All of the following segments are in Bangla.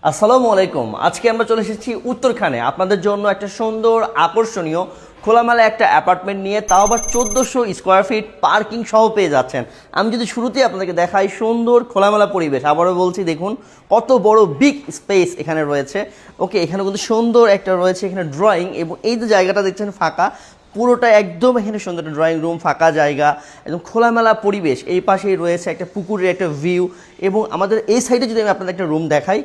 আসসালামু আলাইকুম। আজকে আমরা চলে এসেছি উত্তরখানে আপনাদের জন্য একটা সুন্দর আকর্ষণীয় খোলামেলা একটা অ্যাপার্টমেন্ট নিয়ে, তাও আবার 1400 স্কোয়ার ফিট পার্কিং সহ পেয়ে যাচ্ছেন। আমি যদি শুরুতেই আপনাদেরকে দেখাই সুন্দর খোলামেলা পরিবেশ, আবারও বলছি দেখুন কত বড় বিগ স্পেস এখানে রয়েছে। ওকে, এখানে কিন্তু সুন্দর একটা রয়েছে এখানে ড্রয়িং, এবং এই যে জায়গাটা দেখছেন ফাঁকা, পুরোটা একদম এখানে সুন্দর ড্রয়িং রুম, ফাঁকা জায়গা, একদম খোলামেলা পরিবেশ। এই পাশেই রয়েছে একটা পুকুরের একটা ভিউ, এবং আমাদের এই সাইডে যদি আমি আপনাদের একটা রুম দেখাই,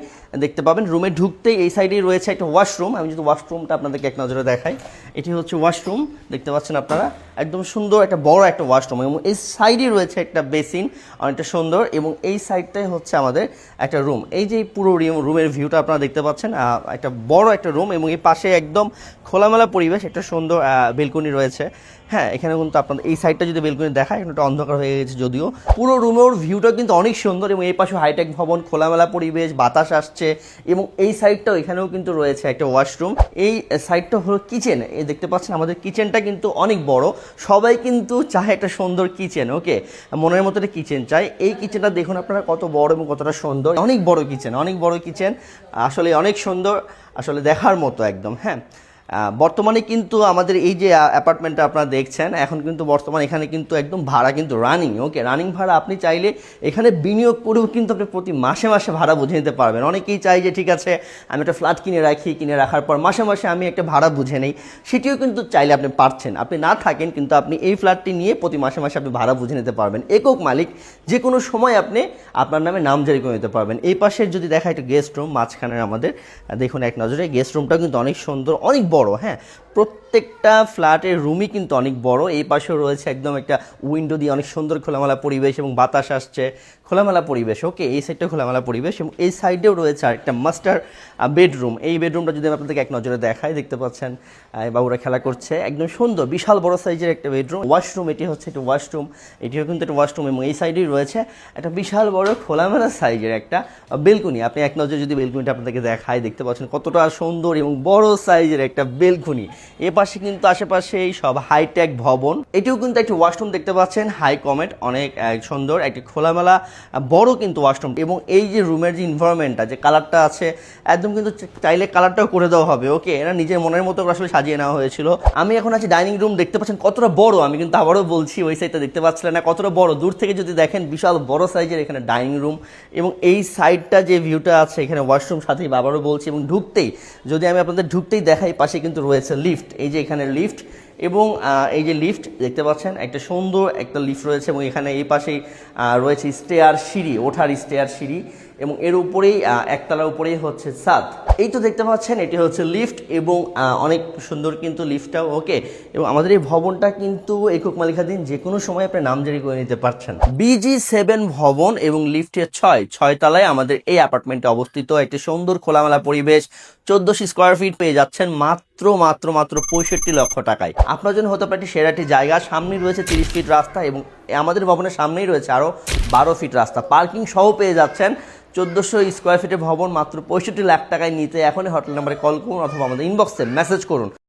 দেখতে পাবেন রুমে ঢুকতেই এই সাইডেই রয়েছে একটা ওয়াশরুম। আমি যদি ওয়াশরুমটা আপনাদেরকে এক নজরে দেখাই, এটি হচ্ছে ওয়াশরুম, দেখতে পাচ্ছেন আপনারা একদম সুন্দর একটা বড় একটা ওয়াশরুম, এবং এই সাইডে রয়েছে একটা বেসিন অনেকটা সুন্দর, এবং এই সাইডটাই হচ্ছে আমাদের একটা রুম। এই যে পুরো রুমের ভিউটা আপনারা দেখতে পাচ্ছেন, একটা বড় একটা রুম, এবং এই পাশে একদম খোলামেলা পরিবেশ, একটা সুন্দর বেলকনি রয়েছে। হ্যাঁ, এখানে কিন্তু আপনাদের এই সাইডটা যদি বেলকনি দেখায়, একটু অন্ধকার হয়ে গেছে যদিও, পুরো রুমের ভিউটা কিন্তু অনেক সুন্দর, এবং এই পাশে হাইটেক ভবন, খোলামেলা পরিবেশ, বাতাস আসছে। এবং এই সাইডটাও এখানেও কিন্তু রয়েছে একটা ওয়াশরুম। এই সাইডটা হলো কিচেন, এই দেখতে পাচ্ছেন আমাদের কিচেনটা কিন্তু অনেক বড়। সবাই কিন্তু চায় একটা সুন্দর কিচেন, ওকে, মনের মতো একটা কিচেন চাই। এই কিচেনটা দেখুন আপনারা কত বড় এবং কতটা সুন্দর, অনেক বড় কিচেন, অনেক বড় কিচেন, আসলে অনেক সুন্দর, আসলে দেখার মতো একদম। হ্যাঁ, বর্তমানে কিন্তু আমাদের এই যে অ্যাপার্টমেন্টটা আপনারা দেখছেন, এখন কিন্তু বর্তমানে এখানে কিন্তু একদম ভাড়া কিন্তু রানিং, ওকে, রানিং ভাড়া। আপনি চাইলে এখানে বিনিয়োগ করেও কিন্তু আপনি প্রতি মাসে মাসে ভাড়া বুঝে নিতে পারবেন। অনেকেই চাই যে ঠিক আছে আমি একটা ফ্ল্যাট কিনে রাখি, কিনে রাখার পর মাসে মাসে আমি একটা ভাড়া বুঝে নেই, সেটিও কিন্তু চাইলে আপনি পারছেন। আপনি না থাকেন কিন্তু আপনি এই ফ্ল্যাটটি নিয়ে প্রতি মাসে মাসে আপনি ভাড়া বুঝে নিতে পারবেন। একক মালিক, যে কোনো সময় আপনি আপনার নামে নামজারি করে নিতে পারবেন। এই পাশের যদি দেখা একটা গেস্ট রুম মাঝখানের আমাদের, দেখুন এক নজরে গেস্ট রুমটা কিন্তু অনেক সুন্দর, অনেক বড়। হ্যাঁ, প্রত্যেকটা ফ্ল্যাটের রুমই কিন্তু অনেক বড়। এই পাশেও রয়েছে একদম একটা উইন্ডো দিয়ে অনেক সুন্দর খোলামেলা পরিবেশ, এবং বাতাস আসছে, খোলামেলা পরিবেশ। ওকে, এই সাইডটা খোলামেলা পরিবেশ, এবং এই সাইডেও রয়েছে আরেকটা মাস্টার বেডরুম। এই বেডরুমটা যদি আমি আপনাদেরকে এক নজরে দেখাই, দেখতে পাচ্ছেন বাবুরা খেলা করছে, একদম সুন্দর বিশাল বড় সাইজের একটা বেডরুম। ওয়াশরুম, এটি হচ্ছে একটা ওয়াশরুম, এটিও কিন্তু একটা ওয়াশরুম, এবং এই সাইডেই রয়েছে একটা বিশাল বড় খোলামেলা সাইজের একটা বেলকুনি। আপনি এক নজরে যদি বেলকুনিটা আপনাদেরকে দেখাই, দেখতে পাচ্ছেন কতটা সুন্দর এবং বড় সাইজের একটা বেলকুনি। এ পাশে কিন্তু আশেপাশে সব হাইটেক ভবন। এটিও কিন্তু একটা ওয়াশরুম দেখতে পাচ্ছেন, হাই কমেট, অনেক সুন্দর একটি খোলামেলা বড় কিন্তু ওয়াশরুম। এবং এই যে রুমের যে এনভায়রনমেন্টটা, যে কালারটা আছে, একদম কিন্তু চাইলে কালারটাও করে দেওয়া হবে। ওকে, এরা নিজের মনের মতো আসলে সাজিয়ে নেওয়া হয়েছিল। আমি এখন আছি ডাইনিং রুম, দেখতে পাচ্ছেন কতটা বড়। আমি কিন্তু আবারও বলছি, ওই সাইডটা দেখতে পাচ্ছিলেন না কতটা বড়, দূর থেকে যদি দেখেন বিশাল বড় সাইজের এখানে ডাইনিং রুম। এবং এই সাইডটা যে ভিউটা আছে, এখানে ওয়াশরুম সাথেই আবারও বলছি। এবং ঢুকতেই যদি আমি আপনাদের ঢুকতেই দেখাই, পাশে কিন্তু রয়েছে লিফট। এই যে এখানে লিফট, এবং এই যে লিফট দেখতে পাচ্ছেন, একটা সুন্দর একটা লিফট রয়েছে, এবং এখানে এই পাশেই রয়েছে স্টেয়ার সিঁড়ি, ওঠার স্টেয়ার সিঁড়ি, এবং এর উপরেই একতলার উপরেই হচ্ছে ছাদ। এই তো দেখতে পাচ্ছেন এটি হচ্ছে লিফট, এবং অনেক সুন্দর কিন্তু লিফটটাও। ওকে, এবং আমাদের এই ভবনটা কিন্তু একক মালিকানাধীন, যে কোনো সময় আপনি নামজারি করে নিতে পারছেন। BG7 ভবন এবং লিফটের 6 তলায় আমাদের এই অ্যাপার্টমেন্টে অবস্থিত। একটি সুন্দর খোলামেলা পরিবেশ, 1400 স্কোয়ার ফিট পেয়ে যাচ্ছেন মাত্র মাত্র মাত্র 65 লক্ষ টাকায়। আপনার জন্য হতে পারে একটি সেরা একটি জায়গা। সামনেই রয়েছে 30 ফিট রাস্তা, এবং আমাদের ভবনের সামনেই রয়েছে আরও 12 ফিট রাস্তা। পার্কিং সহ পেয়ে যাচ্ছেন 1400 স্কোয়ার ফিটের ভবন মাত্র 65 লাখ টাকায় নিতে এখনই হটলাইন নাম্বারে কল করুন, অথবা আমাদের ইনবক্সে মেসেজ করুন।